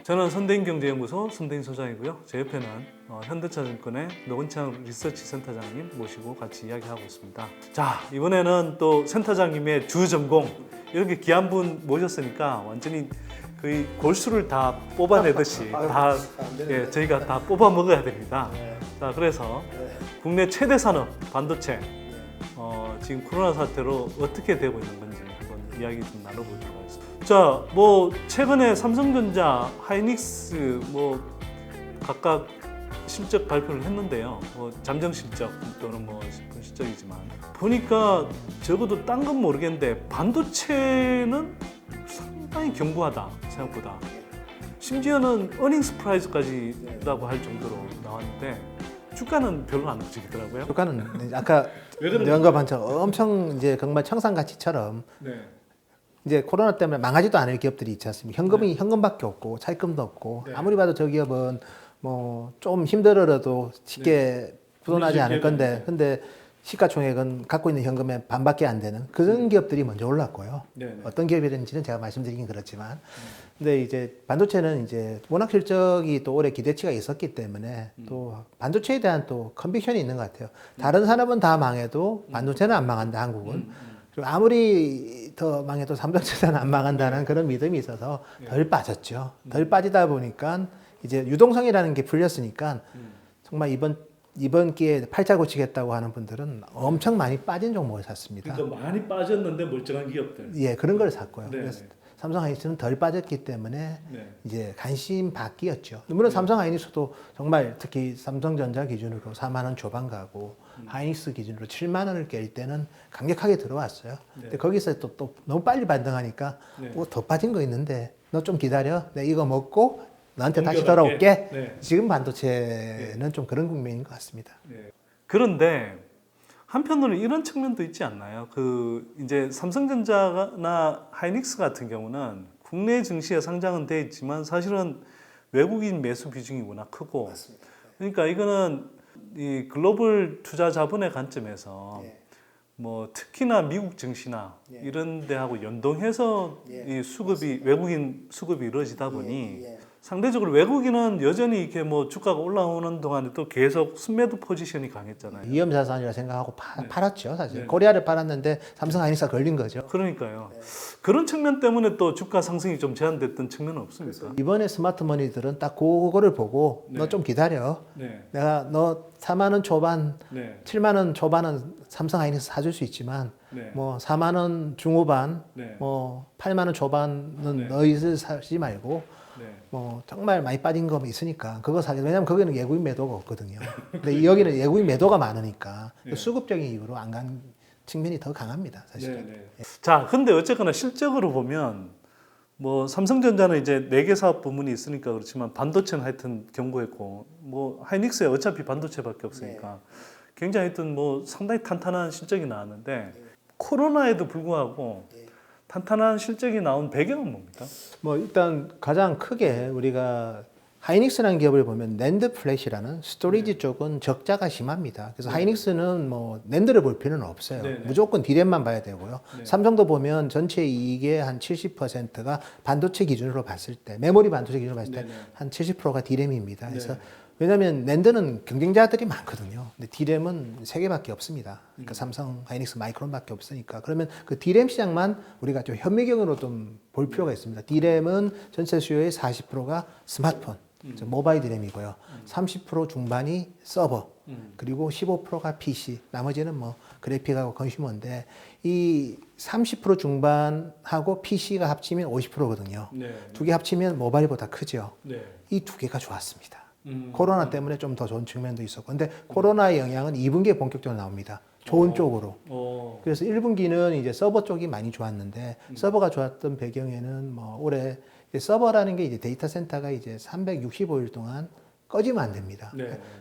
저는 선대인경제연구소 선대인 소장이고요. 제 옆에는 현대차증권의 노건창 리서치 센터장님 모시고 같이 이야기하고 있습니다. 자, 이번에는 또 센터장님의 주 전공 이렇게 귀한 분 모셨으니까 완전히 거의 골수를 다 뽑아내듯이 다 저희가 다 뽑아 먹어야 됩니다. 자, 그래서 국내 최대 산업 반도체 지금 코로나 사태로 어떻게 되고 있는 건지 한번 이야기 좀 나눠보도록 하겠습니다. 자, 뭐 최근에 삼성전자, 하이닉스 뭐 각각 실적 발표를 했는데요. 뭐 잠정 실적 또는 뭐 싶은 실적이지만 보니까 적어도 딴 건 모르겠는데 반도체는 상당히 견고하다 생각보다. 심지어는 어닝스 프라이즈까지라고 할 정도로 나왔는데 주가는 별로 안 움직이더라고요. 주가는 아까 왜 그런지 연가반처럼 엄청 이제 정말 청산가치처럼 네. 이제 코로나 때문에 망하지도 않을 기업들이 있지 않습니까? 현금밖에 없고 차입금도 없고 네. 아무리 봐도 저 기업은 뭐 좀 힘들어도 쉽게 부도나지 않을 건데 근데 시가총액은 갖고 있는 현금의 반밖에 안 되는 그런 기업들이 먼저 올랐고요. 네. 어떤 기업이든지는 제가 말씀드리긴 그렇지만 근데 이제 반도체는 이제 워낙 실적이 또 올해 기대치가 있었기 때문에 또 반도체에 대한 또 컨빅션이 있는 것 같아요. 다른 산업은 다 망해도 반도체는 안 망한다, 한국은. 그리고 아무리 더 망해도 삼성전자는 안 망한다는 그런 믿음이 있어서 덜 빠졌죠. 덜 빠지다 보니까 이제 유동성이라는 게 풀렸으니까 정말 이번 기회에 팔자 고치겠다고 하는 분들은 엄청 많이 빠진 종목을 샀습니다. 그러니까 많이 빠졌는데 멀쩡한 기업들. 예, 그런 걸 샀고요. 네. 그래서 삼성 하이닉스는 덜 빠졌기 때문에 네. 이제 관심 받기였죠. 물론 삼성 하이닉스도 정말 특히 삼성전자 기준으로 4만 원 초반 가고 하이닉스 기준으로 7만 원을 깰 때는 강력하게 들어왔어요. 근데 거기서 또 너무 빨리 반등하니까 뭐 더 빠진 거 있는데 너 좀 기다려. 내가 이거 먹고 너한테 다시 돌아올게. 네. 지금 반도체는 좀 그런 국면인 것 같습니다. 네. 그런데 한편으로는 이런 측면도 있지 않나요? 그 이제 삼성전자나 하이닉스 같은 경우는 국내 증시에 상장은 돼 있지만 사실은 외국인 매수 비중이 워낙 크고 그러니까 이거는 이 글로벌 투자 자본의 관점에서 뭐 특히나 미국 증시나 이런 데하고 연동해서 이 수급이 외국인 수급이 이루어지다 보니 상대적으로 외국인은 여전히 이렇게 뭐 주가가 올라오는 동안에 또 계속 순매도 포지션이 강했잖아요. 위험자산이라 생각하고 팔았죠, 사실. 코리아를 팔았는데 삼성 하이닉스가 걸린 거죠. 그러니까요. 그런 측면 때문에 또 주가 상승이 좀 제한됐던 측면은 없습니까? 이번에 스마트머니들은 딱 그거를 보고 너 좀 기다려. 네. 내가 너 4만 원 초반, 네. 7만 원 초반은 삼성 하이닉스 사줄 수 있지만 네. 뭐 4만 원 중후반, 네. 뭐 8만 원 초반은 네. 너희들 사지 말고 네. 뭐 정말 많이 빠진 거 있으니까 그거 사게. 왜냐면 거기는 외국인 매도가 없거든요. 근데 여기는 외국인 매도가 많으니까 수급적인 이유로 안 간 측면이 더 강합니다, 사실은. 네. 자, 근데 어쨌거나 실적으로 보면 뭐 삼성전자는 이제 4개 사업 부문이 있으니까 그렇지만 반도체는 하여튼 견고했고 뭐 하이닉스에 어차피 반도체밖에 없으니까 굉장히 하여튼 뭐 상당히 탄탄한 실적이 나왔는데 코로나에도 불구하고 탄탄한 실적이 나온 배경은 뭡니까? 뭐 일단 가장 크게 우리가 하이닉스라는 기업을 보면 낸드 플래시라는 스토리지 쪽은 적자가 심합니다. 그래서 하이닉스는 뭐 낸드를 볼 필요는 없어요. 무조건 디램만 봐야 되고요. 삼성도 보면 전체 이익의 한 70%가 반도체 기준으로 봤을 때, 메모리 반도체 기준으로 봤을 때 한 70%가 디램입니다. 그래서 왜냐하면 낸드는 경쟁자들이 많거든요. 근데 디램은 3개밖에 없습니다. 그러니까 삼성, 하이닉스, 마이크론밖에 없으니까. 그러면 그 디램 시장만 우리가 좀 현미경으로 좀 볼 필요가 있습니다. 디램은 전체 수요의 40%가 스마트폰, 모바일 디램이고요. 30% 중반이 서버, 그리고 15%가 PC, 나머지는 뭐 그래픽하고 컨슈머인데 이 30% 중반하고 PC가 합치면 50%거든요. 두 개 합치면 모바일보다 크죠. 이 두 개가 좋았습니다. 코로나 때문에 좀 더 좋은 측면도 있었고 근데 코로나의 영향은 2분기에 본격적으로 나옵니다. 좋은 쪽으로. 그래서 1분기는 이제 서버 쪽이 많이 좋았는데 서버가 좋았던 배경에는 뭐 올해 서버라는 게 이제 데이터 센터가 이제 365일 동안 꺼지면 안 됩니다.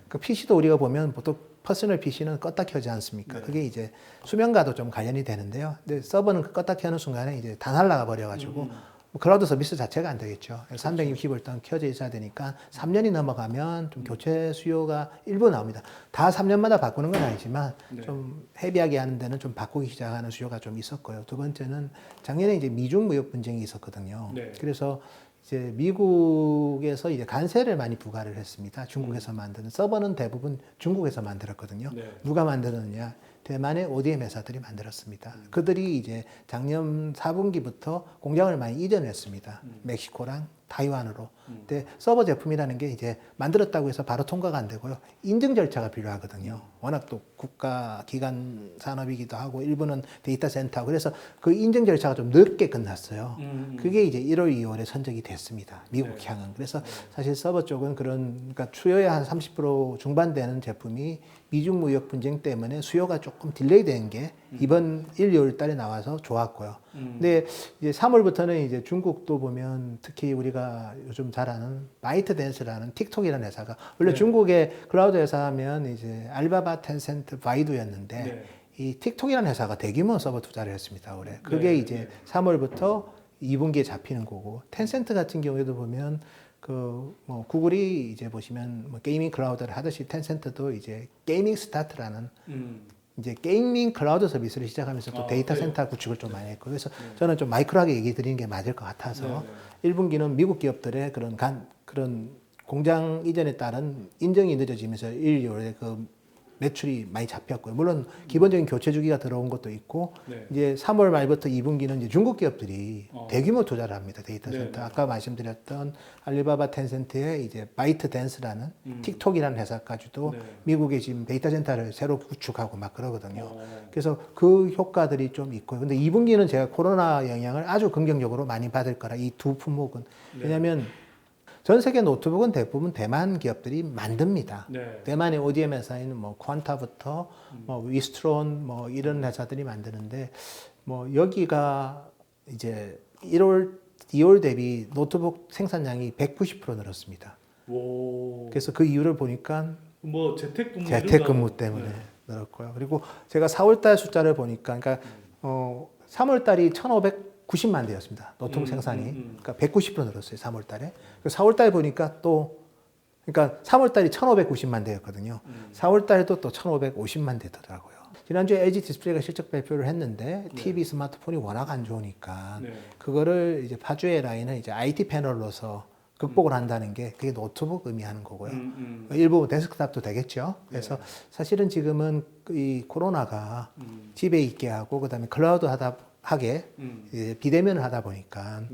그 PC도 우리가 보면 보통 퍼스널 PC는 껐다 켜지 않습니까? 그게 이제 수면과도 좀 관련이 되는데요. 근데 서버는 껐다 켜는 순간에 이제 다 날아가 버려가지고 클라우드 서비스 자체가 안 되겠죠. 360일 동안 켜져 있어야 되니까 3년이 넘어가면 좀 교체 수요가 일부 나옵니다. 다 3년마다 바꾸는 건 아니지만 좀 헤비하게 하는 데는 좀 바꾸기 시작하는 수요가 좀 있었고요. 두 번째는 작년에 이제 미중 무역 분쟁이 있었거든요. 그래서 이제 미국에서 이제 관세를 많이 부과를 했습니다. 중국에서 만드는 서버는 대부분 중국에서 만들었거든요. 네. 누가 만드느냐? 대만의 ODM 회사들이 만들었습니다. 그들이 이제 작년 4분기부터 공장을 많이 이전했습니다. 멕시코랑 타이완으로. 근데 서버 제품이라는 게 이제 만들었다고 해서 바로 통과가 안 되고요. 인증 절차가 필요하거든요. 워낙 또 국가 기관 산업이기도 하고 일부는 데이터 센터. 그래서 그 인증 절차가 좀 늦게 끝났어요. 그게 이제 1월, 2월에 선적이 됐습니다. 미국 향은. 그래서 사실 서버 쪽은 그러니까 수요의 한 30% 중반 되는 제품이 미중 무역 분쟁 때문에 수요가 조금 딜레이 된 게 이번 1, 2월 달에 나와서 좋았고요. 근데 이제 3월부터는 이제 중국도 보면 특히 우리가 요즘 잘 아는 바이트댄스라는 틱톡이라는 회사가 원래 네. 중국의 클라우드 회사 하면 이제 알바바, 텐센트, 바이두였는데 네. 이 틱톡이라는 회사가 대규모 서버 투자를 했습니다. 올해. 그게 네. 이제 3월부터 2분기에 잡히는 거고 텐센트 같은 경우에도 보면 그 뭐 구글이 이제 보시면 뭐 게이밍 클라우드를 하듯이 텐센트도 이제 게이밍 스타트라는 이제 게이밍 클라우드 서비스를 시작하면서 또 데이터 센터 구축을 좀 많이 했고 그래서 저는 좀 마이크로하게 얘기 드리는 게 맞을 것 같아서 1분기는 미국 기업들의 그런 공장 이전에 따른 인정이 늦어지면서 1, 2월에 그 매출이 많이 잡혔고요. 물론 기본적인 교체 주기가 들어온 것도 있고 이제 3월 말부터 2분기는 이제 중국 기업들이 대규모 투자를 합니다. 데이터 센터. 아까 말씀드렸던 알리바바 텐센트의 이제 바이트 댄스라는 틱톡이라는 회사까지도 미국에 지금 데이터 센터를 새로 구축하고 막 그러거든요. 그래서 그 효과들이 좀 있고요. 근데 2분기는 제가 코로나 영향을 아주 긍정적으로 많이 받을 거라 이 두 품목은. 왜냐하면 전 세계 노트북은 대부분 대만 기업들이 만듭니다. 대만의 ODM 회사인 뭐 퀀타부터 뭐 위스트론 뭐 이런 회사들이 만드는데 뭐 여기가 이제 1월, 2월 대비 노트북 생산량이 190% 늘었습니다. 오. 그래서 그 이유를 보니까 뭐 재택근무 재택근무 때문에 늘었고요. 그리고 제가 4월달 숫자를 보니까 그러니까 3월달이 1,590만 대였습니다. 노트북 생산이. 그러니까 190% 늘었어요. 3월달에. 4월달 보니까 또 그러니까 3월달이 1,590만 대였거든요. 4월달에도 또 1,550만 대더라고요. 지난주에 LG 디스플레이가 실적 발표를 했는데 TV 스마트폰이 워낙 안 좋으니까 그거를 이제 파주의 라인을 이제 IT 패널로서 극복을 한다는 게 그게 노트북 의미하는 거고요. 일부 데스크탑도 되겠죠. 그래서 사실은 지금은 이 코로나가 집에 있게 하고 그다음에 클라우드 하게 이제 비대면을 하다 보니까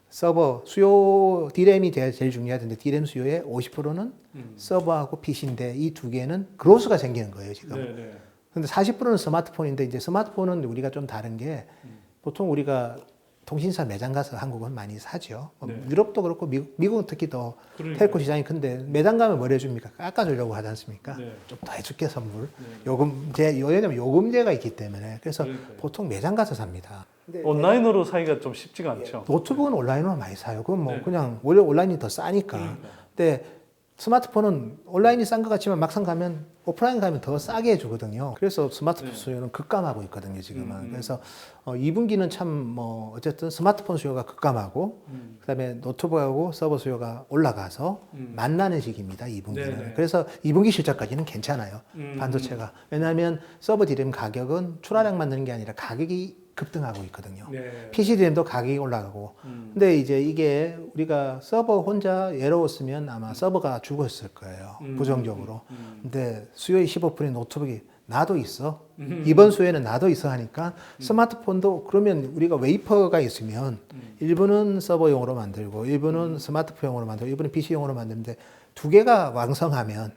서버 수요 D램이 제일 중요하던데 D램 수요의 50%는 서버하고 PC인데 이 두 개는 그로스가 생기는 거예요 지금. 근데 40%는 스마트폰인데 이제 스마트폰은 우리가 좀 다른 게 보통 우리가 통신사 매장 가서 한국은 많이 사죠. 유럽도 그렇고 미국은 특히 더 텔코 시장이 큰데 매장 가면 뭘 해줍니까? 깎아주려고 하지 않습니까? 좀 더 해줄게 선물. 왜냐면 요금제가 있기 때문에 그래서 보통 매장 가서 삽니다. 온라인으로 사기가 좀 쉽지가 않죠. 노트북은 온라인으로 많이 사요. 그건 뭐 그냥 원래 온라인이 더 싸니까. 근데 스마트폰은 온라인이 싼 것 같지만 막상 가면 오프라인 가면 더 싸게 해주거든요. 그래서 스마트폰 수요는 급감하고 있거든요, 지금은. 그래서 2분기는 참 뭐 어쨌든 스마트폰 수요가 급감하고 그다음에 노트북하고 서버 수요가 올라가서 만나는 시기입니다, 2분기는. 그래서 2분기 실적까지는 괜찮아요, 반도체가. 왜냐하면 서버 디램 가격은 출하량만 드는 게 아니라 가격이 급등하고 있거든요. PC DRAM도 가격이 올라가고. 근데 이제 이게 우리가 서버 혼자 예로웠으면 아마 서버가 죽었을 거예요. 부정적으로. 근데 수요의 15%의 노트북이 나도 있어. 이번 수요에는 나도 있어 하니까 스마트폰도 그러면 우리가 웨이퍼가 있으면 일부는 서버용으로 만들고 일부는 스마트폰용으로 만들고 일부는 PC용으로 만드는데 두 개가 왕성하면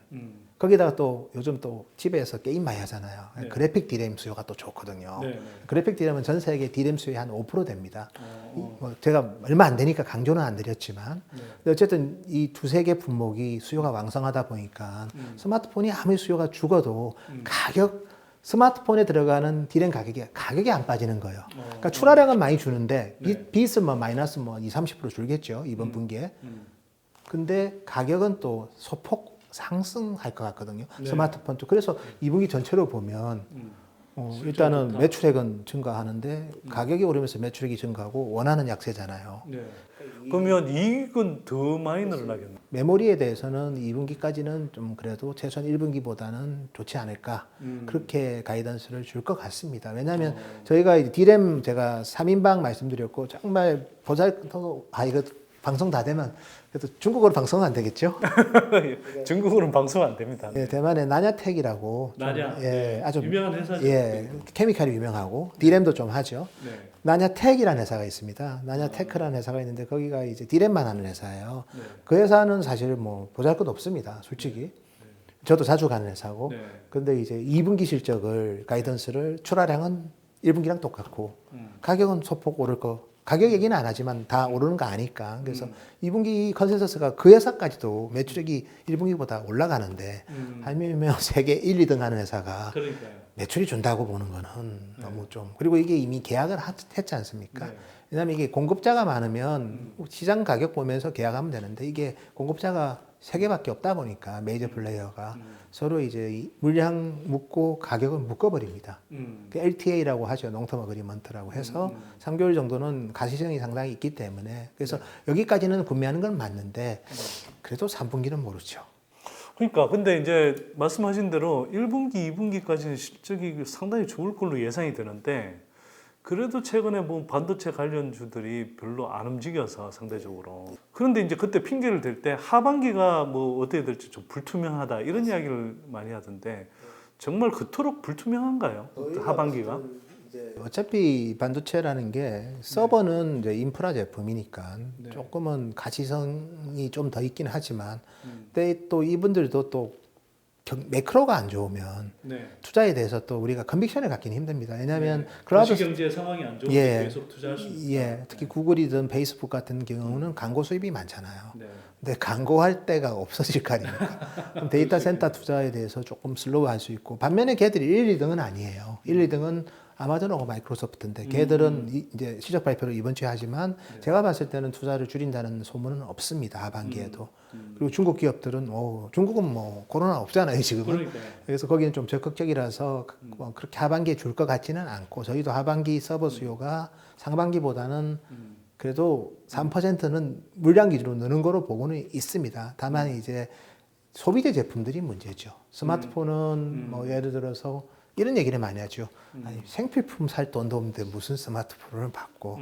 거기다가 또 요즘 또 집에서 게임 많이 하잖아요. 그래픽 디램 수요가 또 좋거든요. 그래픽 디램은 전 세계 디램 수요의 한 5% 됩니다. 뭐 제가 얼마 안 되니까 강조는 안 드렸지만 근데 어쨌든 이 두세 개 품목이 수요가 왕성하다 보니까 스마트폰이 아무리 수요가 죽어도 스마트폰에 들어가는 디램 가격이 안 빠지는 거예요. 그러니까 출하량은 많이 주는데 빚은 뭐 마이너스 뭐 20, 30% 줄겠죠. 이번 분기에. 근데 가격은 또 소폭 상승할 것 같거든요. 스마트폰도. 그래서 2분기 전체로 보면 일단은 매출액은 증가하는데 가격이 오르면서 매출액이 증가하고 원하는 약세잖아요. 그러면 이익은 더 많이 늘어나겠네요. 메모리에 대해서는 2분기까지는 좀 그래도 최소한 1분기보다는 좋지 않을까 그렇게 가이던스를 줄 것 같습니다. 왜냐하면 저희가 디램 제가 3인방 말씀드렸고 정말 이거 방송 다 되면 그래도 중국어로 방송은 안 되겠죠? 중국어는 방송 안 됩니다. 예, 대만의 나냐텍이라고 나냐, 예, 네. 아주 유명한 회사죠. 예, 케미칼이 유명하고 디램도 좀 하죠. 네. 나냐텍이라는 회사가 있습니다. 나냐테크라는 회사가 있는데 거기가 이제 디램만 하는 회사예요. 네. 그 회사는 사실 뭐 보잘것 없습니다. 솔직히. 저도 자주 가는 회사고. 네. 근데 이제 2분기 실적을 가이던스를 출하량은 1분기랑 똑같고 가격은 소폭 오를 거. 가격 얘기는 안 하지만 다 오르는 거 아니까. 그래서 2분기 컨센서스가 그 회사까지도 매출액이 1분기보다 올라가는데 아니면 세계 1, 2등 하는 회사가 그러니까요. 매출이 준다고 보는 거는 너무 좀 그리고 이게 이미 계약을 했지 않습니까? 네. 왜냐하면 이게 공급자가 많으면 시장 가격 보면서 계약하면 되는데 이게 공급자가 세 개밖에 없다 보니까 메이저 플레이어가 서로 이제 이 물량 묶고 가격을 묶어버립니다. 그 LTA라고 하죠. 롱텀 어그리먼트라고 해서 3개월 정도는 가시성이 상당히 있기 때문에 그래서 여기까지는 구매하는 건 맞는데 그래도 3분기는 모르죠. 그러니까 근데 이제 말씀하신 대로 1분기, 2분기까지는 실적이 상당히 좋을 걸로 예상이 되는데 그래도 최근에 뭐 반도체 관련주들이 별로 안 움직여서 상대적으로 그런데 이제 그때 핑계를 댈 때 하반기가 뭐 어떻게 될지 좀 불투명하다 이런 이야기를 많이 하던데 정말 그토록 불투명한가요? 하반기가? 어차피 반도체라는 게 서버는 이제 인프라 제품이니까 조금은 가시성이 좀 더 있긴 하지만 근데 또 이분들도 또 매크로가 안 좋으면 투자에 대해서 또 우리가 컨빅션을 갖기는 힘듭니다. 왜냐하면 클라우드 경제 상황이 안 좋은데 계속 투자할 수 있다. 예, 특히 구글이든 페이스북 같은 경우는 광고 수입이 많잖아요. 근데 광고할 데가 없어질 거 아닙니까? 그럼 데이터 센터 투자에 대해서 조금 슬로우할 수 있고 반면에 걔들이 1, 2등은 아니에요. 1, 2등은 아마존하고 마이크로소프트인데 걔들은 이제 실적 발표를 이번 주에 하지만 제가 봤을 때는 투자를 줄인다는 소문은 없습니다. 하반기에도. 그리고 중국 기업들은 중국은 뭐 코로나 없잖아요 지금은. 그러니까요. 그래서 거기는 좀 적극적이라서 뭐 그렇게 하반기에 줄 것 같지는 않고 저희도 하반기 서버 수요가 상반기보다는 그래도 3%는 물량 기준으로 느는 거로 보고는 있습니다. 다만 이제 소비재 제품들이 문제죠. 스마트폰은 뭐 예를 들어서 이런 얘기를 많이 하죠. 아니, 생필품 살 돈도 없는데 무슨 스마트폰을 받고.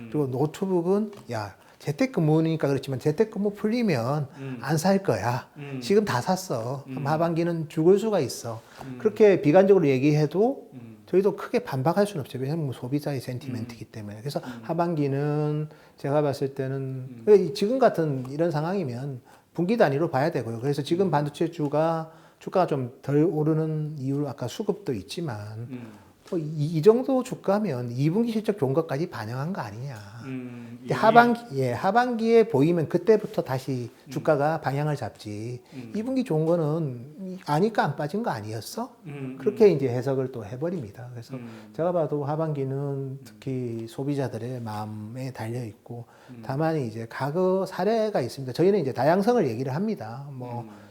그리고 노트북은 야 재택근무니까 그렇지만 재택근무 풀리면 안 살 거야. 지금 다 샀어. 그럼 하반기는 죽을 수가 있어. 그렇게 비관적으로 얘기해도 저희도 크게 반박할 수는 없죠. 왜냐하면 뭐 소비자의 센티멘트이기 때문에. 그래서 하반기는 제가 봤을 때는 지금 같은 이런 상황이면 분기 단위로 봐야 되고요. 그래서 지금 반도체 주가가 좀 덜 오르는 이유 아까 수급도 있지만 이 정도 주가면 2분기 실적 좋은 것까지 반영한 거 아니냐. 하반기에 보이면 그때부터 다시 주가가 방향을 잡지. 2분기 좋은 거는 아니까 안 빠진 거 아니었어? 그렇게 이제 해석을 또 해버립니다. 그래서 제가 봐도 하반기는 특히 소비자들의 마음에 달려 있고 다만 이제 과거 사례가 있습니다. 저희는 이제 다양성을 얘기를 합니다.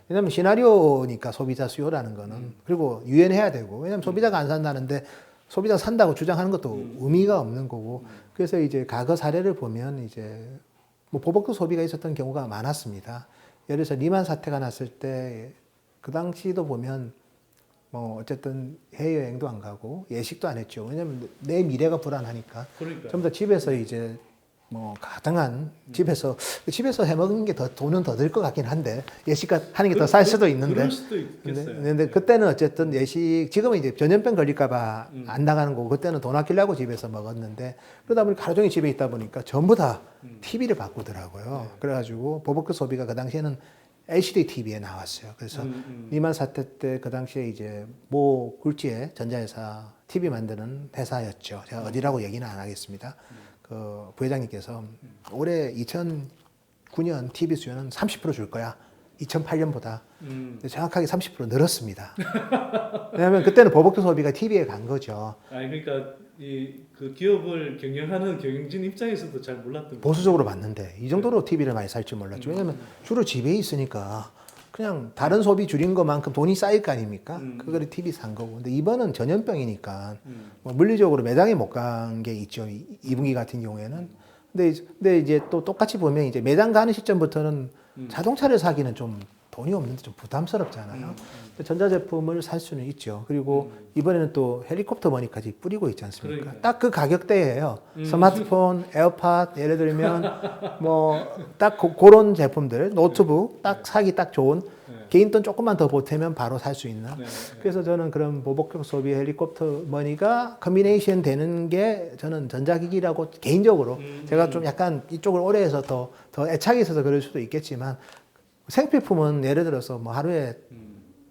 왜냐면 시나리오니까 소비자 수요라는 거는 그리고 유연해야 되고 왜냐면 소비자가 안 산다는데 소비자 산다고 주장하는 것도 의미가 없는 거고 그래서 이제 과거 사례를 보면 이제 뭐 보복도 소비가 있었던 경우가 많았습니다. 예를 들어서 리만 사태가 났을 때 그 당시도 보면 뭐 어쨌든 해외여행도 안 가고 예식도 안 했죠. 왜냐면 내 미래가 불안하니까 전부 다 집에서 이제 뭐 가당한 집에서 해먹는 게 더 돈은 더 들 것 같긴 한데 예식 하는 게 더 쌀 수도 있는데 그럴 수도 있겠어요. 근데 그때는 어쨌든 예식 지금은 이제 전염병 걸릴까봐 안 나가는 거고 그때는 돈 아끼려고 집에서 먹었는데 그러다 보니까 하루 종일 집에 있다 보니까 전부 다 TV를 바꾸더라고요. 그래가지고 보복급 소비가 그 당시에는 LCD TV에 나왔어요. 그래서 리만 사태 때 그 당시에 이제 모 굴지의 전자회사 TV 만드는 회사였죠. 제가 어디라고 얘기는 안 하겠습니다. 그 부회장님께서 올해 2009년 TV 수요는 30% 줄 거야. 2008년보다. 정확하게 30% 늘었습니다. 왜냐하면 그때는 보복급 소비가 TV에 간 거죠. 아니 그러니까 그 기업을 경영하는 경영진 입장에서도 잘 몰랐던 보수적으로 봤는데 이 정도로 TV를 많이 살지 몰랐죠. 왜냐하면 주로 집에 있으니까 그냥 다른 소비 줄인 것만큼 돈이 쌓일 거 아닙니까? 그거를 TV 산 거고. 근데 이번은 전염병이니까 뭐 물리적으로 매장에 못 간 게 있죠. 2분기 같은 경우에는. 근데 이제 또 똑같이 보면 이제 매장 가는 시점부터는 자동차를 사기는 좀 돈이 없는데 좀 부담스럽잖아요. 전자제품을 살 수는 있죠. 그리고 이번에는 또 헬리콥터 머니까지 뿌리고 있지 않습니까? 딱 그 가격대예요. 스마트폰, 에어팟 예를 들면 뭐 딱 그런 제품들, 노트북 딱 사기 딱 좋은 개인 돈 조금만 더 보태면 바로 살 수 있는. 그래서 저는 그런 보복적 소비 헬리콥터 머니가 컨비네이션 되는 게 저는 전자기기라고 개인적으로 제가 좀 약간 이쪽을 오래 해서 더 애착이 있어서 그럴 수도 있겠지만 생필품은 예를 들어서 뭐 하루에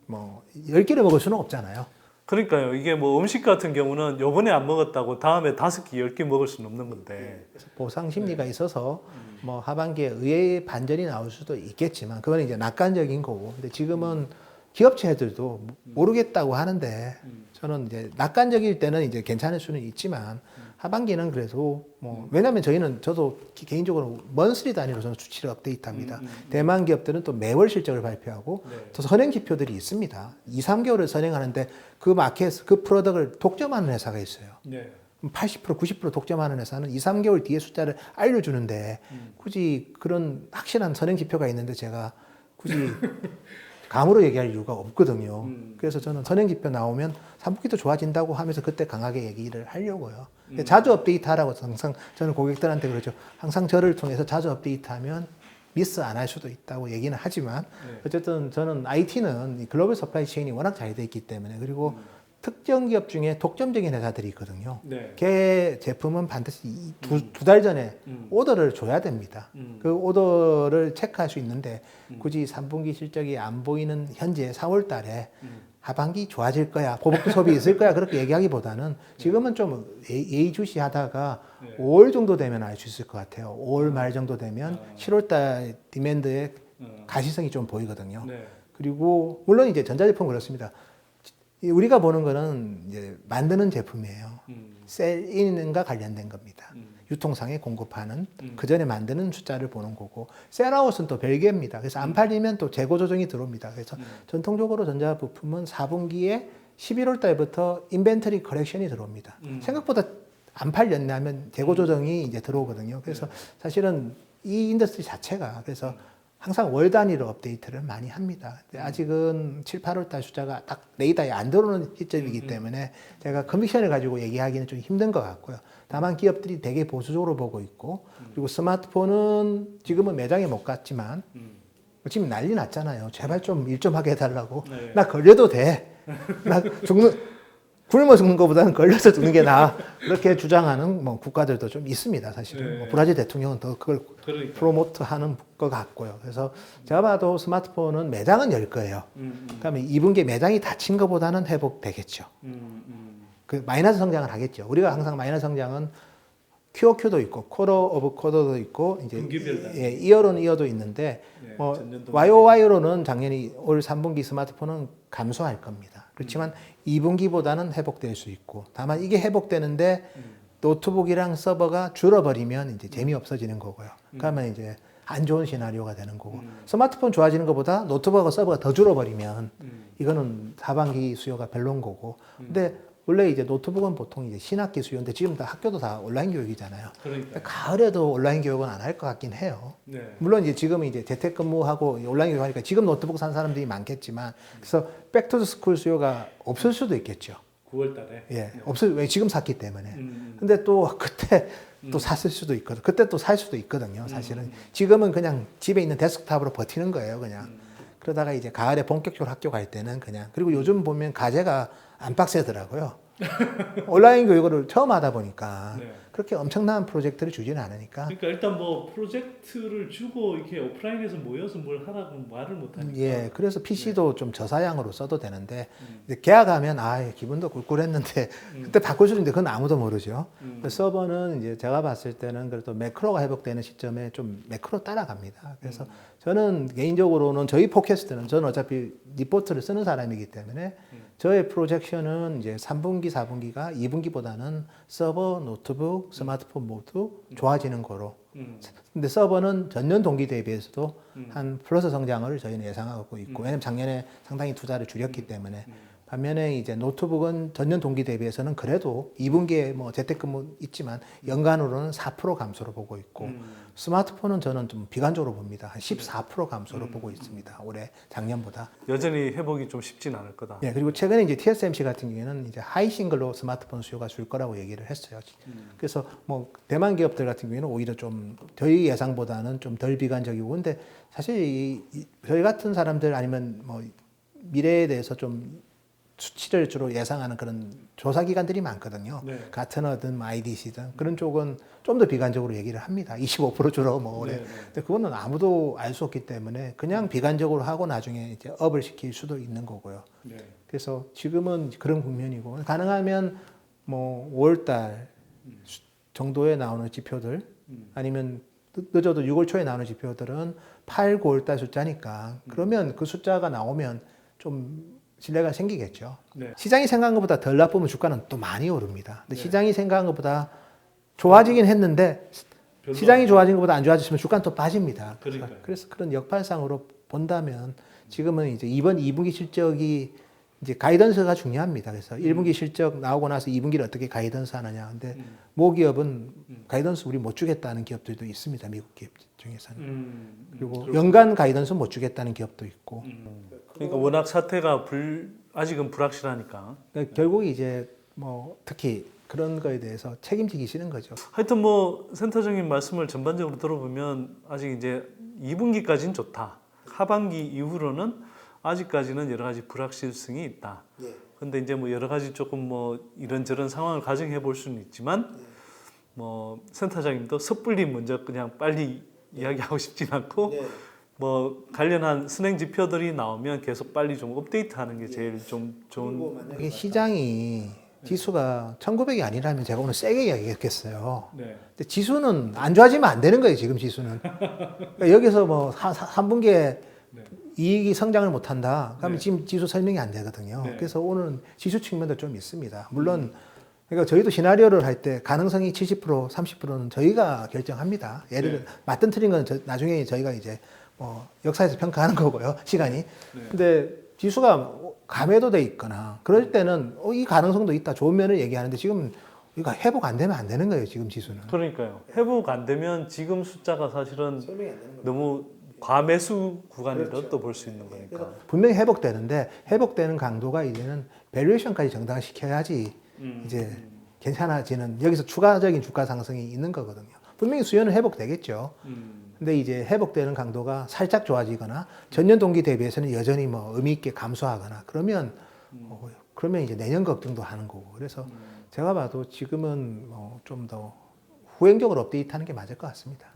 뭐 10개를 먹을 수는 없잖아요. 그러니까요. 이게 뭐 음식 같은 경우는 요번에 안 먹었다고 다음에 5개, 10개 먹을 수는 없는 건데. 그래서 보상 심리가 있어서 뭐 하반기에 의외의 반전이 나올 수도 있겠지만 그건 이제 낙관적인 거고. 근데 지금은 기업체들도 모르겠다고 하는데 저는 이제 낙관적일 때는 이제 괜찮을 수는 있지만 하반기는 그래도 뭐 왜냐하면 저도 개인적으로 먼슬리 단위로서는 수치를 업데이트합니다. 대만 기업들은 또 매월 실적을 발표하고 또 선행 지표들이 있습니다. 2, 3개월을 선행하는데 그 마켓 그 프로덕트를 독점하는 회사가 있어요. 80%, 90% 독점하는 회사는 2, 3개월 뒤에 숫자를 알려주는데 굳이 그런 확실한 선행 지표가 있는데 제가 굳이 감으로 얘기할 이유가 없거든요. 그래서 저는 선행지표 나오면 3분기도 좋아진다고 하면서 그때 강하게 얘기를 하려고요. 자주 업데이트하라고 항상 저는 고객들한테 그러죠. 항상 저를 통해서 자주 업데이트하면 미스 안 할 수도 있다고 얘기는 하지만 어쨌든 저는 IT는 글로벌 서플라이 체인이 워낙 잘 돼 있기 때문에 그리고 특정 기업 중에 독점적인 회사들이 있거든요. 걔 제품은 반드시 두 달 전에 오더를 줘야 됩니다. 그 오더를 체크할 수 있는데 굳이 3분기 실적이 안 보이는 현재 4월 달에 하반기 좋아질 거야, 보복 소비 있을 거야 그렇게 얘기하기보다는 지금은 좀 예의주시하다가 5월 정도 되면 알 수 있을 것 같아요. 5월 말 정도 되면 7월 달 디맨드의 가시성이 좀 보이거든요. 그리고 물론 이제 전자제품 그렇습니다. 우리가 보는 거는 이제 만드는 제품이에요. 셀인과 관련된 겁니다. 유통상에 공급하는 그 전에 만드는 숫자를 보는 거고 셀아웃은 또 별개입니다. 그래서 안 팔리면 또 재고 조정이 들어옵니다. 그래서 전통적으로 전자부품은 4분기에 11월 달부터 인벤터리 커렉션이 들어옵니다. 생각보다 안 팔렸냐면 재고 조정이 이제 들어오거든요. 그래서 사실은 이 인더스트리 자체가 그래서 항상 월 단위로 업데이트를 많이 합니다. 근데 아직은 7, 8월 달 숫자가 딱 레이더에 안 들어오는 시점이기 때문에 제가 컨빅션을 가지고 얘기하기는 좀 힘든 것 같고요. 다만 기업들이 되게 보수적으로 보고 있고 그리고 스마트폰은 지금은 매장에 못 갔지만 지금 난리 났잖아요. 제발 좀 일 좀 하게 해달라고. 나 걸려도 돼. 나 굶어 죽는 것보다는 걸려서 죽는 게 나아. 그렇게 주장하는 뭐 국가들도 좀 있습니다. 사실은. 뭐 브라질 대통령은 더 그걸 프로모트하는 것 같고요. 그래서 제가 봐도 스마트폰은 매장은 열 거예요. 그러면 2분기에 매장이 닫힌 것보다는 회복되겠죠. 그 마이너스 성장을 하겠죠. 우리가 항상 마이너스 성장은 QOQ도 있고 쿼터 오브 쿼터도 있고 이제 이어로 이어도 있는데 뭐 YOY로는 작년이 올 3분기 스마트폰은 감소할 겁니다. 그렇지만 2분기보다는 회복될 수 있고 다만 이게 회복되는데 노트북이랑 서버가 줄어버리면 이제 재미없어지는 거고요. 그러면 이제 안 좋은 시나리오가 되는 거고 스마트폰 좋아지는 것보다 노트북하고 서버가 더 줄어버리면 이거는 하반기 수요가 별로인 거고 근데 원래 이제 노트북은 보통 이제 신학기 수요인데 지금 다 학교도 다 온라인 교육이잖아요. 그러니까 가을에도 온라인 교육은 안 할 것 같긴 해요. 물론 이제 지금은 이제 재택근무하고 온라인 교육하니까 지금 노트북 산 사람들이 많겠지만 그래서 백투스쿨 수요가 없을 수도 있겠죠. 9월달에. 예, 왜 지금 샀기 때문에. 근데 또 그때 또 샀을 수도 있거든. 그때 또 살 수도 있거든요. 사실은 지금은 그냥 집에 있는 데스크탑으로 버티는 거예요. 그냥. 그러다가 이제 가을에 본격적으로 학교 갈 때는 그냥 그리고 요즘 보면 과제가 안 빡세더라고요. 온라인 교육을 처음 하다 보니까 그렇게 엄청난 프로젝트를 주지는 않으니까. 그러니까 일단 뭐 프로젝트를 주고 이렇게 오프라인에서 모여서 뭘 하라고 말을 못 하니까. 예, 그래서 PC도 좀 저사양으로 써도 되는데 이제 계약하면 기분도 꿀꿀했는데 그때 바꿀 수 있는데 그건 아무도 모르죠. 서버는 이제 제가 봤을 때는 그래도 매크로가 회복되는 시점에 좀 매크로 따라갑니다. 그래서 저는 개인적으로는 저희 팟캐스트는 저는 어차피 리포트를 쓰는 사람이기 때문에 저의 프로젝션은 이제 3분기, 4분기가 2분기보다는 서버, 노트북, 스마트폰 모두 좋아지는 거로. 근데 서버는 전년 동기 대비해서도 한 플러스 성장을 저희는 예상하고 있고, 왜냐면 작년에 상당히 투자를 줄였기 때문에. 반면에 이제 노트북은 전년 동기 대비해서는 그래도 2분기에 뭐 재택근무 있지만 연간으로는 4% 감소로 보고 있고 스마트폰은 저는 좀 비관적으로 봅니다. 한 14% 감소로 보고 있습니다. 올해 작년보다. 여전히 회복이 좀 쉽진 않을 거다. 예, 그리고 최근에 이제 TSMC 같은 경우에는 이제 하이 싱글로 스마트폰 수요가 줄 거라고 얘기를 했어요. 그래서 뭐 대만 기업들 같은 경우에는 오히려 좀 저희 예상보다는 좀 덜 비관적이고 근데 사실 저희 같은 사람들 아니면 뭐 미래에 대해서 좀 수치를 주로 예상하는 그런 조사 기관들이 많거든요. 네. 가트너든 IDC든 그런 쪽은 좀 더 비관적으로 얘기를 합니다. 25% 줄어 뭐 올해. 네, 네. 근데 그거는 아무도 알 수 없기 때문에 그냥 비관적으로 하고 나중에 이제 업을 시킬 수도 있는 거고요. 네. 그래서 지금은 그런 국면이고 가능하면 뭐 5월달 정도에 나오는 지표들 아니면 늦어도 6월 초에 나오는 지표들은 8, 9월달 숫자니까 그러면 그 숫자가 나오면 좀 신뢰가 생기겠죠. 네. 시장이 생각한 것보다 덜 나쁘면 주가는 또 많이 오릅니다. 근데 시장이 생각한 것보다 좋아지긴 했는데 시장이 좋아진 것보다 안 좋아졌으면 주가는 또 빠집니다. 그러니까요. 그래서 그런 역발상으로 본다면 지금은 이제 이번 2분기 실적이 이제 가이던스가 중요합니다. 그래서 1분기 실적 나오고 나서 2분기를 어떻게 가이던스 하느냐. 근데 모 기업은 가이던스 우리 못 주겠다는 기업들도 있습니다. 미국 기업 중에서는. 그리고 연간 가이던스 못 주겠다는 기업도 있고. 그러니까 워낙 사태가 아직은 불확실하니까. 그러니까 결국 이제 뭐 특히 그런 거에 대해서 책임지기 싫은 거죠. 하여튼 뭐 센터장님 말씀을 전반적으로 들어보면 아직 이제 2분기까지는 좋다. 하반기 이후로는 아직까지는 여러 가지 불확실성이 있다. 근데 이제 뭐 여러 가지 조금 뭐 이런저런 상황을 가정해 볼 수는 있지만 뭐 센터장님도 섣불리 먼저 그냥 빨리 이야기하고 싶진 않고 뭐 관련한 선행 지표들이 나오면 계속 빨리 좀 업데이트하는 게 제일 좀 좋은. 이게 시장이 지수가 1900이 아니라면 제가 오늘 세게 이야기했겠어요. 네. 근데 지수는 안 좋아지면 안 되는 거예요, 지금 지수는. 그러니까 여기서 뭐 3분기에 이익이 성장을 못 한다. 그러면 지금 지수 설명이 안 되거든요. 그래서 오늘은 지수 측면도 좀 있습니다. 물론 그러니까 저희도 시나리오를 할 때 가능성이 70%, 30%는 저희가 결정합니다. 예를 들어 맞든 틀린 건 나중에 저희가 이제 뭐 역사에서 평가하는 거고요. 시간이. 근데 지수가 감해도 돼 있거나 그럴 때는 이 가능성도 있다. 좋은 면을 얘기하는데 지금 이거 회복 안 되면 안 되는 거예요. 지금 지수는. 그러니까요. 회복 안 되면 지금 숫자가 사실은 너무 과매수 구간이라고 또 볼 수 있는 거니까. 분명히 회복되는데 회복되는 강도가 이제는 밸류에이션까지 정당시켜야지 이제 괜찮아지는 여기서 추가적인 주가 상승이 있는 거거든요. 분명히 수요는 회복되겠죠. 근데 이제 회복되는 강도가 살짝 좋아지거나 전년 동기 대비해서는 여전히 뭐 의미 있게 감소하거나 그러면 그러면 이제 내년 걱정도 하는 거고. 그래서 제가 봐도 지금은 뭐 좀 더 후행적으로 업데이트하는 게 맞을 것 같습니다.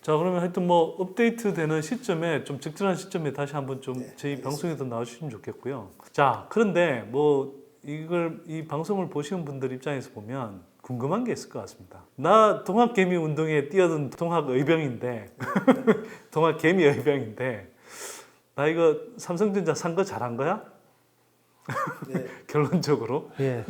자, 그러면 하여튼 뭐 업데이트 되는 시점에 좀 적절한 시점에 다시 한번 좀 저희 방송에도 나와주시면 좋겠고요. 자, 그런데 뭐 이 방송을 보시는 분들 입장에서 보면 궁금한 게 있을 것 같습니다. 나 동학개미 운동에 뛰어든 동학의병인데 동학개미의병인데 나 이거 삼성전자 산 거 잘한 거야? 결론적으로. 예,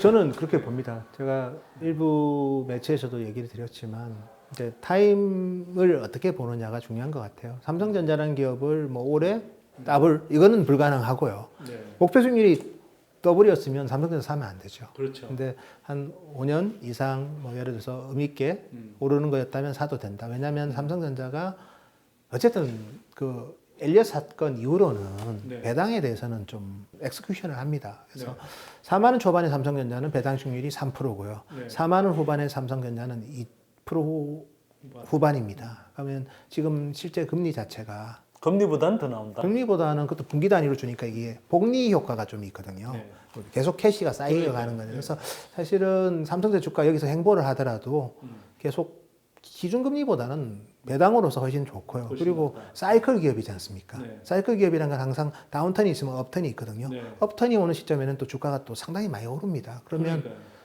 저는 그렇게 봅니다. 제가 일부 매체에서도 얘기를 드렸지만 이제 타임을 어떻게 보느냐가 중요한 것 같아요. 삼성전자라는 기업을 뭐 올해 더블 이거는 불가능하고요. 목표 수익률이 더블이었으면 삼성전자 사면 안 되죠. 그렇죠. 근데 한 5년 이상 뭐 예를 들어서 의미 있게 오르는 거였다면 사도 된다. 왜냐하면 삼성전자가 어쨌든 그 엘리엇 사건 이후로는 배당에 대해서는 좀 엑스큐션을 합니다. 그래서 4만 원 초반에 삼성전자는 배당 수익률이 3%고요. 4만 원 후반에 삼성전자는 2% 후반입니다. 그러면 지금 실제 금리 자체가 금리보다는 더 나온다. 금리보다는 그것도 분기 단위로 주니까 이게 복리 효과가 좀 있거든요. 계속 캐시가 쌓여 가는 거예요. 그래서 사실은 삼성전자 주가 여기서 행보를 하더라도 계속 기준금리보다는 배당으로서 훨씬 좋고요. 그리고 사이클 기업이지 않습니까? 사이클 기업이라는 건 항상 다운턴이 있으면 업턴이 있거든요. 업턴이 오는 시점에는 또 주가가 또 상당히 많이 오릅니다. 그러면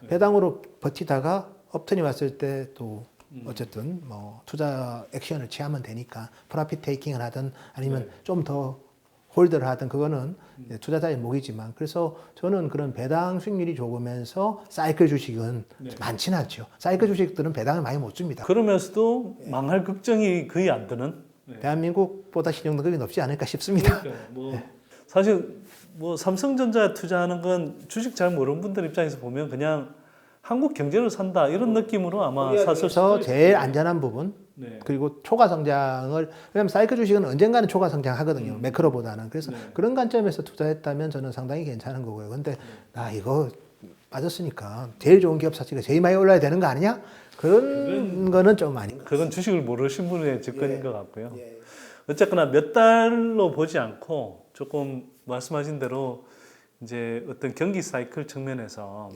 배당으로 버티다가 업턴이 왔을 때 또 어쨌든 뭐 투자 액션을 취하면 되니까 프로핏 테이킹을 하든 아니면 좀 더 홀드를 하든 그거는 투자자의 몫이지만 그래서 저는 그런 배당 수익률이 좋으면서 사이클 주식은 많지는 않죠. 사이클 주식들은 배당을 많이 못 줍니다. 그러면서도 망할 걱정이 거의 안 드는. 대한민국보다 신용등급이 높지 않을까 싶습니다. 뭐 사실 뭐 삼성전자에 투자하는 건 주식 잘 모르는 분들 입장에서 보면 그냥 한국 경제를 산다 이런 느낌으로 아마 샀을 수도 그래서 제일 안전한 부분 네. 그리고 초과 성장을 왜냐하면 사이클 주식은 언젠가는 초과 성장하거든요. 매크로보다는. 그래서 그런 관점에서 투자했다면 저는 상당히 괜찮은 거고요. 근데 나 이거 빠졌으니까 제일 좋은 기업 사치가 제일 많이 올라야 되는 거 아니냐? 그런 거는 좀 아닌 것 같아요. 그건 주식을 모르신 분의 접근인 것 같고요. 어쨌거나 몇 달로 보지 않고 조금 말씀하신 대로 이제 어떤 경기 사이클 측면에서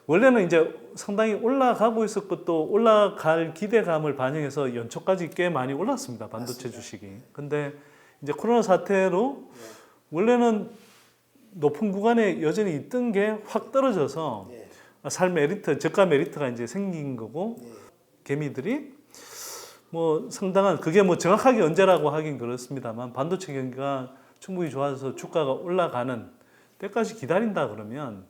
원래는 이제 상당히 올라가고 있었고 또 올라갈 기대감을 반영해서 연초까지 꽤 많이 올랐습니다. 반도체 주식이. 근데 이제 코로나 사태로 원래는 높은 구간에 여전히 있던 게 확 떨어져서 살 메리트, 저가 메리트가 이제 생긴 거고 개미들이 뭐 상당한 그게 뭐 정확하게 언제라고 하긴 그렇습니다만 반도체 경기가 충분히 좋아져서 주가가 올라가는 때까지 기다린다 그러면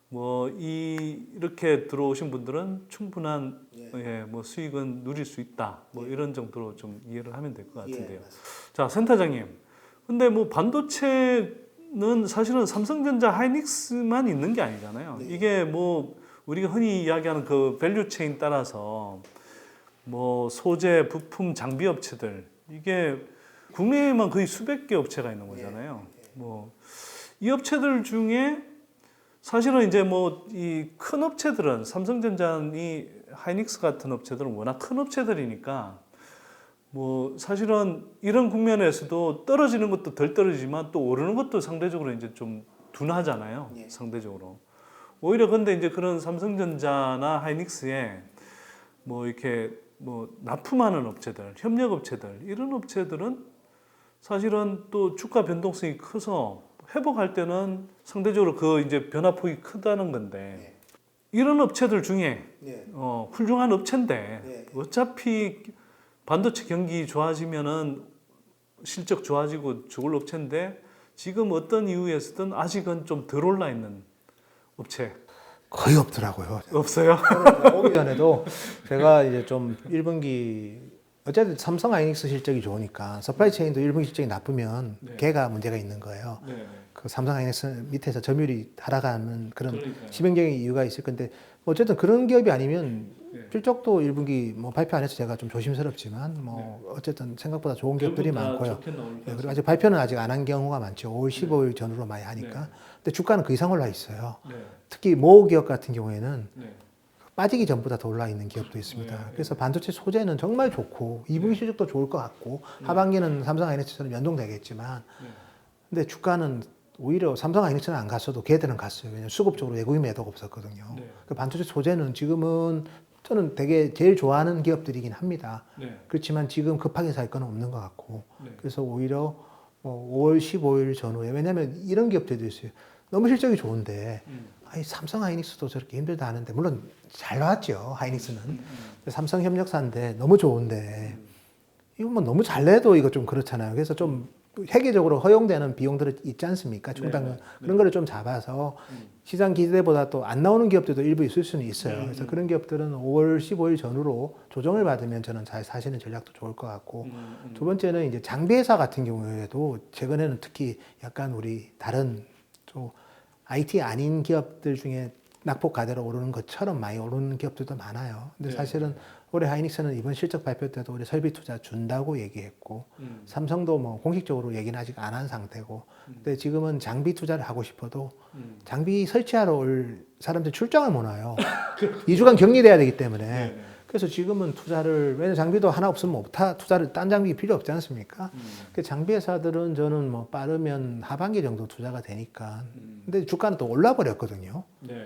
뭐 이렇게 들어오신 분들은 충분한 뭐 수익은 누릴 수 있다. 뭐 이런 정도로 좀 이해를 하면 될 것 같은데요. 자, 센터장님. 근데 뭐 반도체는 사실은 삼성전자, 하이닉스만 있는 게 아니잖아요. 이게 뭐 우리가 흔히 이야기하는 그 밸류 체인 따라서 뭐 소재, 부품, 장비 업체들 이게 국내에만 거의 수백 개 업체가 있는 거잖아요. 뭐 이 업체들 중에 사실은 이제 뭐 이 큰 업체들은 삼성전자니 하이닉스 같은 업체들은 워낙 큰 업체들이니까 뭐 사실은 이런 국면에서도 떨어지는 것도 덜 떨어지지만 또 오르는 것도 상대적으로 이제 좀 둔하잖아요. 상대적으로. 오히려 근데 이제 그런 삼성전자나 하이닉스에 뭐 이렇게 뭐 납품하는 업체들, 협력 업체들 이런 업체들은 사실은 또 주가 변동성이 커서 회복할 때는 상대적으로 그 이제 변화폭이 크다는 건데 이런 업체들 중에 훌륭한 업체인데 어차피 반도체 경기 좋아지면은 실적 좋아지고 죽을 업체인데 지금 어떤 이유에서든 아직은 좀 덜 올라 있는 업체 거의 없더라고요. 없어요? 오기 전에도 제가 이제 좀 1분기 어쨌든 삼성 하이닉스 실적이 좋으니까 서플라이 체인도 1분기 실적이 나쁘면 걔가 문제가 있는 거예요. 그 삼성 하이닉스 밑에서 점유율이 하락하는 그런 치명적인 이유가 있을 건데 어쨌든 그런 기업이 아니면 실적도 1분기 뭐 발표 안 해서 제가 좀 조심스럽지만 뭐 어쨌든 생각보다 좋은 기업들이 많고요. 그리고 아직 발표는 아직 안 한 경우가 많죠. 5월 15일 전후로 많이 하니까. 근데 주가는 그 이상 올라 있어요. 특히 모 기업 같은 경우에는 빠지기 전보다 더 올라 있는 기업도 있습니다. 그래서 반도체 소재는 정말 좋고 2분기 실적도 좋을 것 같고 하반기는 삼성 하이닉스처럼 연동되겠지만 근데 주가는 오히려 삼성 하이닉스는 안 갔어도 걔들은 갔어요. 왜냐하면 수급적으로 외국인 매도가 없었거든요. 그 반도체 소재는 지금은 저는 되게 제일 좋아하는 기업들이긴 합니다. 그렇지만 지금 급하게 살 건 없는 것 같고 그래서 오히려 5월 15일 전후에 왜냐하면 이런 기업들도 있어요. 너무 실적이 좋은데 아니, 삼성 하이닉스도 저렇게 힘들다 하는데 물론 잘 나왔죠. 하이닉스는 삼성 협력사인데 너무 좋은데 이거 뭐 너무 잘 내도 이거 좀 그렇잖아요. 그래서 좀 회계적으로 허용되는 비용들이 있지 않습니까? 충당 그런 거를 좀 잡아서 시장 기대보다 또 안 나오는 기업들도 일부 있을 수는 있어요. 그래서 그런 기업들은 5월 15일 전후로 조정을 받으면 저는 잘 사시는 전략도 좋을 것 같고 두 번째는 이제 장비 회사 같은 경우에도 최근에는 특히 약간 우리 다른 또 IT 아닌 기업들 중에 낙폭 가대로 오르는 것처럼 많이 오르는 기업들도 많아요. 근데 사실은 올해 하이닉스는 이번 실적 발표 때도 올해 설비 투자 준다고 얘기했고 삼성도 뭐 공식적으로 얘기는 아직 안 한 상태고 근데 지금은 장비 투자를 하고 싶어도 장비 설치하러 올 사람들 출장을 못 와요. 2주간 격리돼야 되기 때문에 그래서 지금은 투자를 왜냐면 장비도 하나 없으면 못하 투자를 딴 장비 필요 없지 않습니까? 그 장비 회사들은 저는 뭐 빠르면 하반기 정도 투자가 되니까 근데 주가는 또 올라 버렸거든요.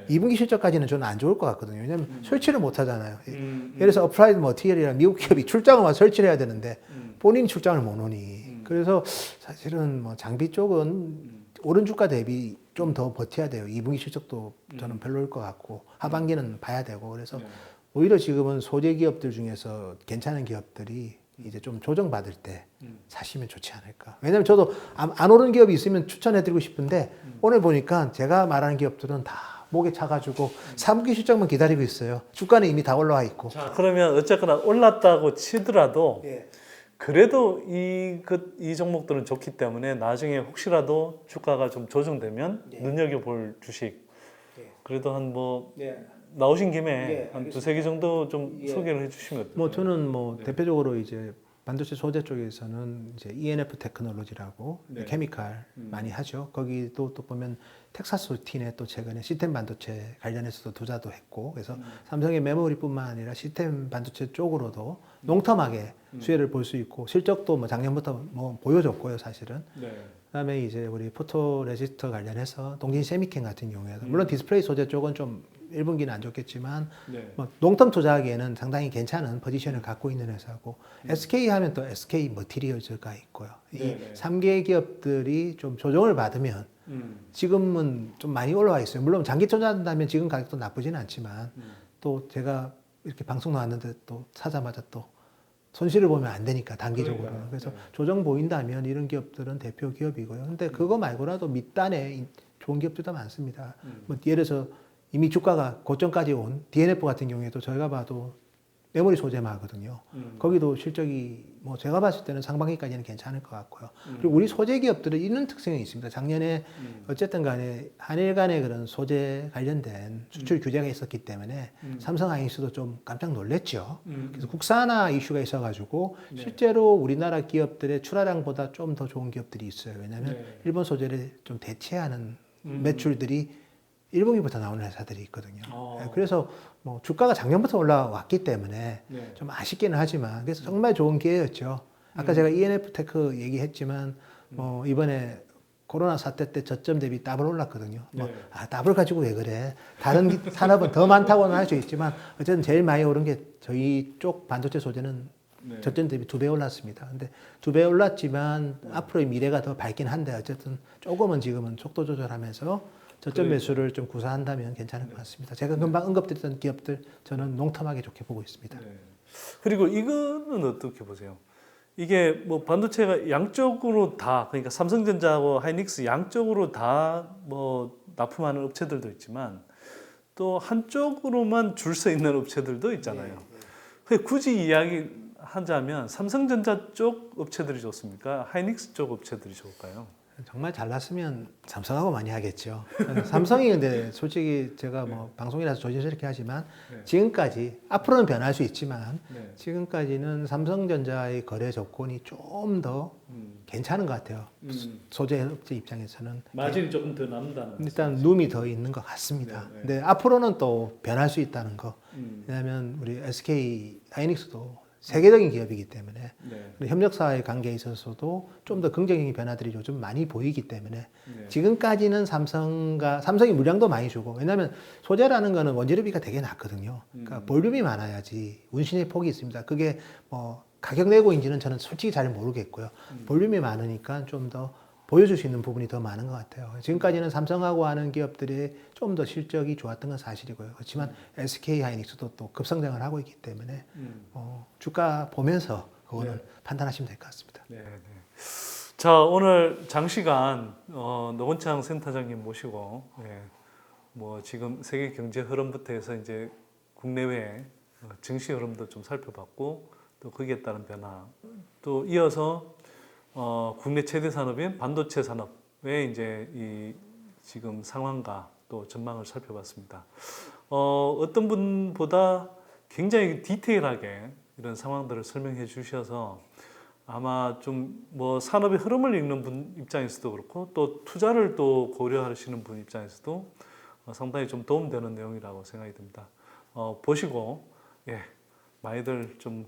2분기 실적까지는 저는 안 좋을 것 같거든요. 왜냐면 설치를 못 하잖아요. 예를 들어서 어플라이드 머티리얼이랑 미국 기업이 출장을 와서 설치를 해야 되는데 본인이 출장을 못 오니 그래서 사실은 뭐 장비 쪽은 오른 주가 대비 좀 더 버텨야 돼요. 2분기 실적도 저는 별로일 것 같고 하반기는 봐야 되고 그래서 오히려 지금은 소재 기업들 중에서 괜찮은 기업들이 이제 좀 조정받을 때 사시면 좋지 않을까. 왜냐면 저도 안 오른 기업이 있으면 추천해드리고 싶은데 오늘 보니까 제가 말하는 기업들은 다 목에 차가지고 3분기 실적만 기다리고 있어요. 주가는 이미 다 올라와 있고. 자, 그러면 어쨌거나 올랐다고 치더라도 그래도 이 종목들은 좋기 때문에 나중에 혹시라도 주가가 좀 조정되면 네. 눈여겨볼 주식. 네. 그래도 한 뭐 네. 나오신 김에 네, 한 두세 개 정도 좀 예. 소개를 해주시면 어떨까요? 뭐 저는 뭐 네. 대표적으로 이제 반도체 소재 쪽에서는 이제 ENF 테크놀로지라고 네. 케미칼 많이 하죠. 거기도 또 보면 텍사스 틴에 또 최근에 시스템 반도체 관련해서도 투자도 했고, 그래서 삼성의 메모리뿐만 아니라 시스템 반도체 쪽으로도 농텀하게 수혜를 볼 수 있고, 실적도 뭐 작년부터 뭐 보여줬고요, 사실은. 네. 그다음에 이제 우리 포토 레지스터 관련해서 동진 세미캠 같은 경우에도 물론 디스플레이 소재 쪽은 좀 1분기는 안 좋겠지만 네. 뭐 농텀 투자하기에는 상당히 괜찮은 포지션을 갖고 있는 회사고, SK 하면 또 SK 머티리얼즈가 있고요. 이 네. 3개 기업들이 좀 조정을 받으면 지금은 좀 많이 올라와 있어요. 물론 장기 투자한다면 지금 가격도 나쁘지는 않지만 또 제가 이렇게 방송 나왔는데 또 사자마자 또 손실을 보면 안 되니까 단기적으로. 그러니까요. 그래서 네. 조정 보인다면 이런 기업들은 대표 기업이고요. 근데 그거 말고라도 밑단에 좋은 기업들도 많습니다. 뭐 예를 들어서 이미 주가가 고점까지 온 DNF 같은 경우에도 저희가 봐도 메모리 소재마거든요. 거기도 실적이 뭐 제가 봤을 때는 상반기까지는 괜찮을 것 같고요. 그리고 우리 소재 기업들은 이런 특성이 있습니다. 작년에 어쨌든 간에 한일 간의 그런 소재 관련된 수출 규제가 있었기 때문에 삼성 하이닉스도 좀 깜짝 놀랐죠. 그래서 국산화 이슈가 있어가지고 네. 실제로 우리나라 기업들의 출하량보다 좀 더 좋은 기업들이 있어요. 왜냐하면 네. 일본 소재를 좀 대체하는 매출들이 1분기부터 나오는 회사들이 있거든요. 네, 그래서 뭐 주가가 작년부터 올라왔기 때문에 네. 좀 아쉽기는 하지만 그래서 정말 좋은 기회였죠. 아까 제가 ENF 테크 얘기했지만 뭐 이번에 코로나 사태 때 저점 대비 더블 올랐거든요. 뭐, 네. 더블 가지고 왜 그래? 다른 산업은 더 많다고는 할 수 있지만 어쨌든 제일 많이 오른 게 저희 쪽 반도체 소재는 네. 저점 대비 2배 올랐습니다. 근데 2배 올랐지만 앞으로의 미래가 더 밝긴 한데 어쨌든 조금은 지금은 속도 조절하면서 저점 매수를 좀 구사한다면 괜찮을 것 같습니다. 제가 금방 언급드렸던 기업들 저는 농텀하게 좋게 보고 있습니다. 네. 그리고 이거는 어떻게 보세요? 이게 뭐 반도체가 양쪽으로 다, 그러니까 삼성전자하고 하이닉스 양쪽으로 다 뭐 납품하는 업체들도 있지만 또 한쪽으로만 줄 서 있는 업체들도 있잖아요. 그래서 굳이 이야기하자면 삼성전자 쪽 업체들이 좋습니까? 하이닉스 쪽 업체들이 좋을까요? 정말 잘났으면 삼성하고 많이 하겠죠. 삼성이 근데 솔직히 제가 뭐 방송이라서 조심스럽게 하지만 지금까지 앞으로는 변할 수 있지만 지금까지는 삼성전자의 거래 조건이 좀 더 괜찮은 것 같아요. 소재 업체 입장에서는 마진이 조금 더 남다는. 일단 룸이 더 있는 것 같습니다. 네. 근데 앞으로는 또 변할 수 있다는 거. 왜냐하면 우리 SK 하이닉스도 세계적인 기업이기 때문에 네. 협력사의 관계에 있어서도 좀 더 긍정적인 변화들이 요즘 많이 보이기 때문에 네. 지금까지는 삼성이 물량도 많이 주고, 왜냐하면 소재라는 거는 원재료비가 되게 낮거든요. 그러니까 볼륨이 많아야지 운신의 폭이 있습니다. 그게 뭐 가격 내고인지는 저는 솔직히 잘 모르겠고요. 볼륨이 많으니까 좀 더 보여줄 수 있는 부분이 더 많은 것 같아요. 지금까지는 삼성하고 하는 기업들이 좀 더 실적이 좋았던 건 사실이고요. 그렇지만 SK 하이닉스도 또 급성장을 하고 있기 때문에 주가 보면서 그거는 판단하시면 될 것 같습니다. 네, 네. 자, 오늘 장시간 노건창 센터장님 모시고 뭐 지금 세계 경제 흐름부터 해서 이제 국내외 증시 흐름도 좀 살펴봤고 또 거기에 따른 변화, 또 이어서 국내 최대 산업인 반도체 산업의 이제 이 지금 상황과 또 전망을 살펴봤습니다. 어떤 분보다 굉장히 디테일하게 이런 상황들을 설명해 주셔서 아마 좀 뭐 산업의 흐름을 읽는 분 입장에서도 그렇고 또 투자를 또 고려하시는 분 입장에서도 상당히 좀 도움되는 내용이라고 생각이 듭니다. 보시고 많이들 좀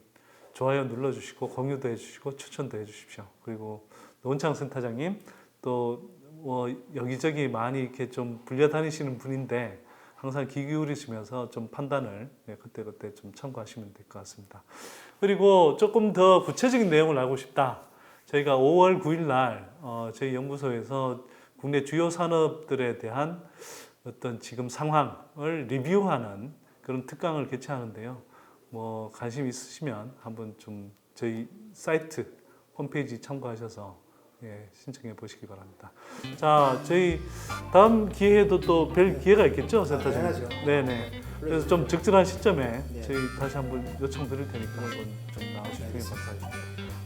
좋아요 눌러주시고 공유도 해주시고 추천도 해주십시오. 그리고 노원창 센터장님 또 뭐 여기저기 많이 이렇게 좀 불려다니시는 분인데 항상 귀 기울이시면서 좀 판단을 그때그때 좀 참고하시면 될 것 같습니다. 그리고 조금 더 구체적인 내용을 알고 싶다. 저희가 5월 9일 날 저희 연구소에서 국내 주요 산업들에 대한 어떤 지금 상황을 리뷰하는 그런 특강을 개최하는데요. 뭐 관심 있으시면 한번 좀 저희 사이트 홈페이지 참고하셔서 예, 신청해 보시기 바랍니다. 자, 저희 다음 기회에도 또 뵐 기회가 있겠죠, 센터장님? 당연하죠. 네네. 그래서 좀 적절한 시점에 네. 저희 다시 한번 요청드릴 테니까 한번 좀 나와주시면 감사하겠습니다.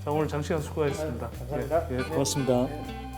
자, 오늘 장시간 수고하셨습니다. 감사합니다. 예, 고맙습니다.